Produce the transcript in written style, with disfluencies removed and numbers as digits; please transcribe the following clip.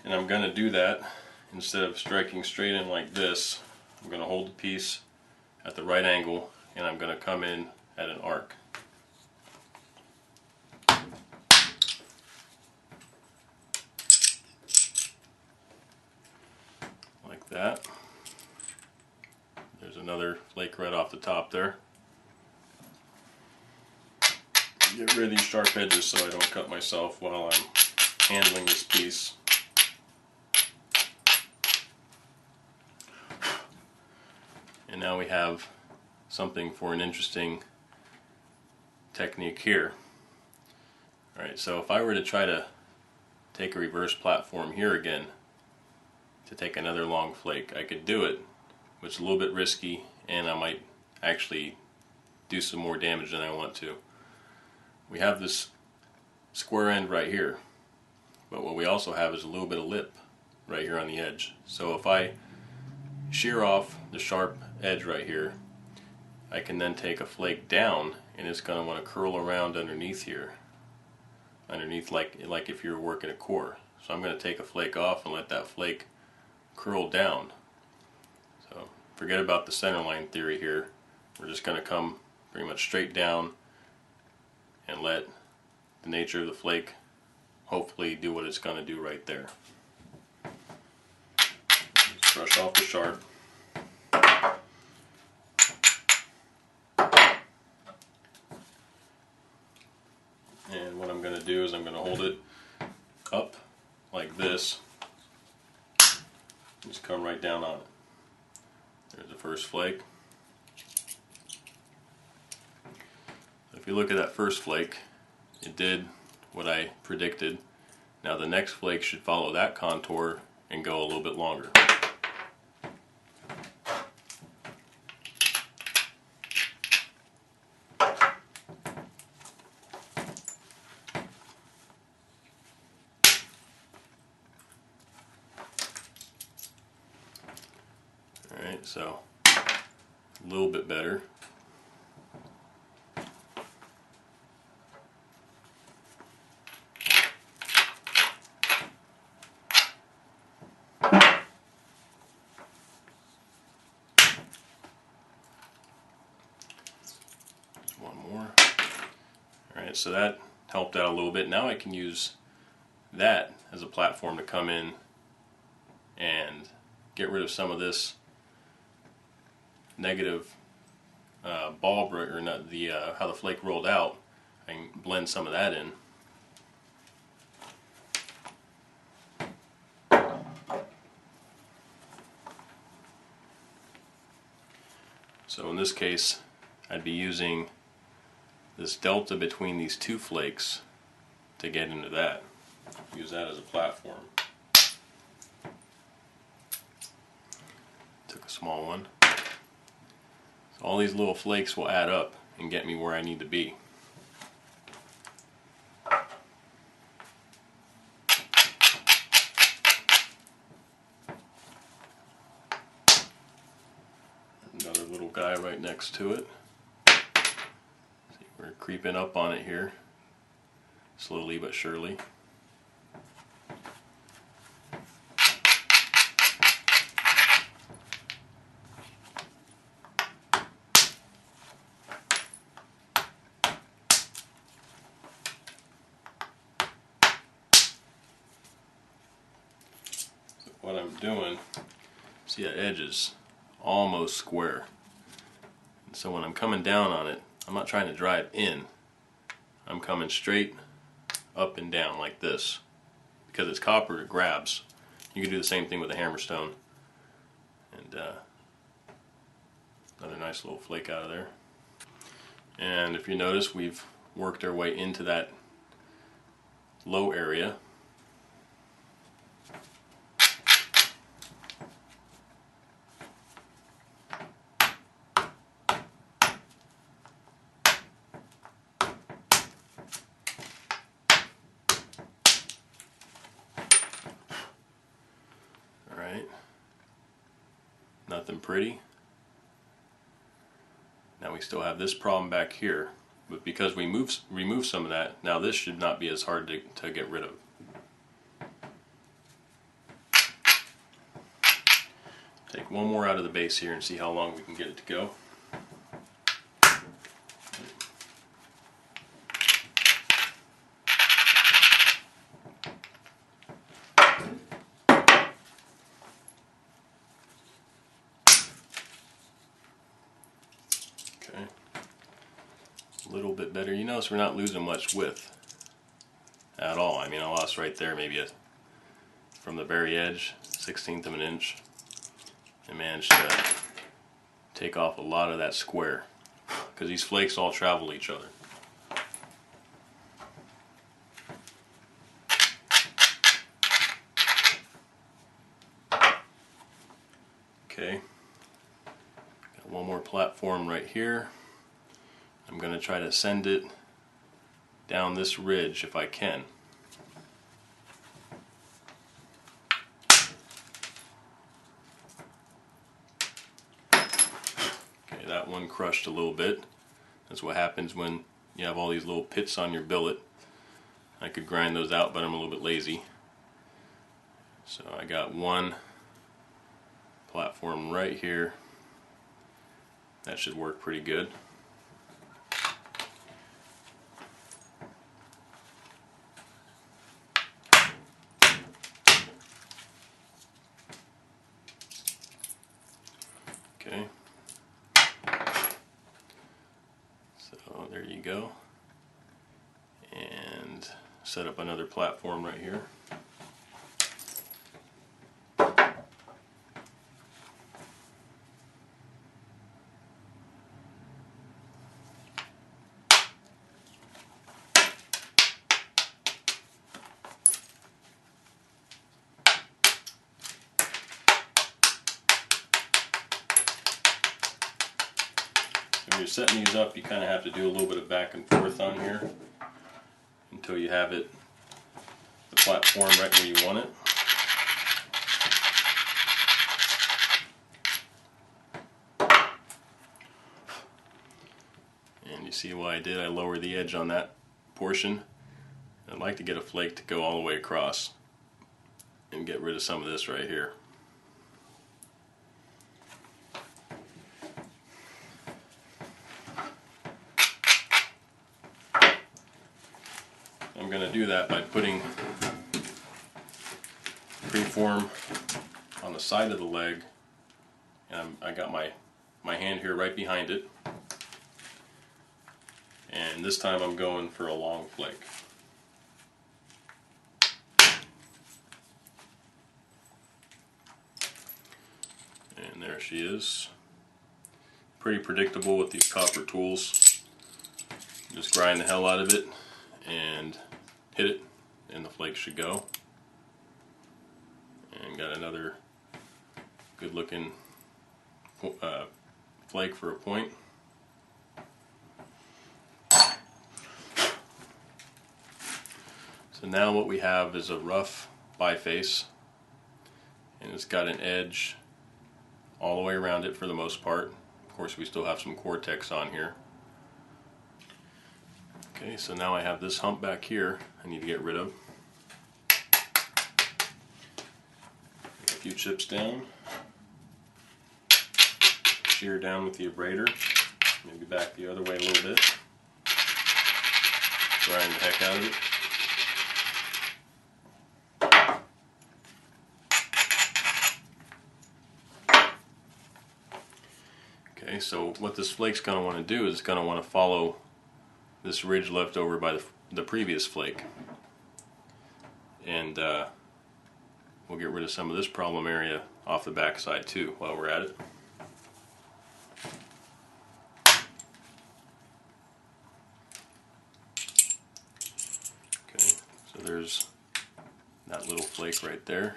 And I'm going to do that instead of striking straight in like this. I'm going to hold the piece at the right angle and I'm going to come in at an arc. Like that. There's another flake right off the top there. Get rid of these sharp edges so I don't cut myself while I'm handling this piece. And now we have something for an interesting technique here. Alright, so if I were to try to take a reverse platform here again to take another long flake, I could do it, but it's a little bit risky and I might actually do some more damage than I want to. We have this square end right here, but what we also have is a little bit of lip right here on the edge. So if I shear off the sharp edge right here, I can then take a flake down and it's going to want to curl around underneath here, underneath like if you were working a core. So I'm going to take a flake off and let that flake curl down. So forget about the center line theory here. We're just going to come pretty much straight down and let the nature of the flake hopefully do what it's going to do right there. Just brush off the sharp. And what I'm going to do is I'm going to hold it up like this. Just come right down on it. There's the first flake. If you look at that first flake, it did what I predicted. Now the next flake should follow that contour and go a little bit longer. Alright, so a little bit better. One more. Alright, so that helped out a little bit. Now I can use that as a platform to come in and get rid of some of this negative ball break, or not the how the flake rolled out. I can blend some of that in. So in this case, I'd be using this delta between these two flakes to get into that. Use that as a platform. Took a small one. So all these little flakes will add up and get me where I need to be. Another little guy right next to it. See, we're creeping up on it here, slowly but surely. What I'm doing, see that edge is almost square. And so when I'm coming down on it, I'm not trying to drive in. I'm coming straight up and down like this. Because it's copper, it grabs. You can do the same thing with a hammerstone. And another nice little flake out of there. And if you notice, we've worked our way into that low area. Nothing pretty. Now we still have this problem back here, but because we remove some of that, now this should not be as hard to get rid of. Take one more out of the base here and see how long we can get it to go. Okay, a little bit better. You notice we're not losing much width at all. I mean, I lost right there maybe from the very edge, 1/16 of an inch, and managed to take off a lot of that square because these flakes all travel each other. Okay, got one more platform right here. I'm going to try to send it down this ridge if I can. Okay, that one crushed a little bit. That's what happens when you have all these little pits on your billet. I could grind those out, but I'm a little bit lazy. So I got one platform right here. That should work pretty good. Okay. So there you go. And set up another platform right here. When you're setting these up, you kind of have to do a little bit of back and forth on here until you have it, the platform right where you want it. And you see what I did? I lowered the edge on that portion. I'd like to get a flake to go all the way across and get rid of some of this right here. I'm going to do that by putting preform on the side of the leg, and I got my hand here right behind it, and this time I'm going for a long flake. And there she is. Pretty predictable with these copper tools. Just grind the hell out of it and hit it, and the flake should go. And got another good looking flake for a point. So now what we have is a rough biface, and it's got an edge all the way around it for the most part. Of course, we still have some Cortex on here. Okay, so now I have this hump back here I need to get rid of. A few chips down. Shear down with the abrader. Maybe back the other way a little bit. Grind the heck out of it. Okay, so what this flake's going to want to do is it's going to want to follow this ridge left over by the previous flake, and we'll get rid of some of this problem area off the back side too while we're at it. Okay, so there's that little flake right there.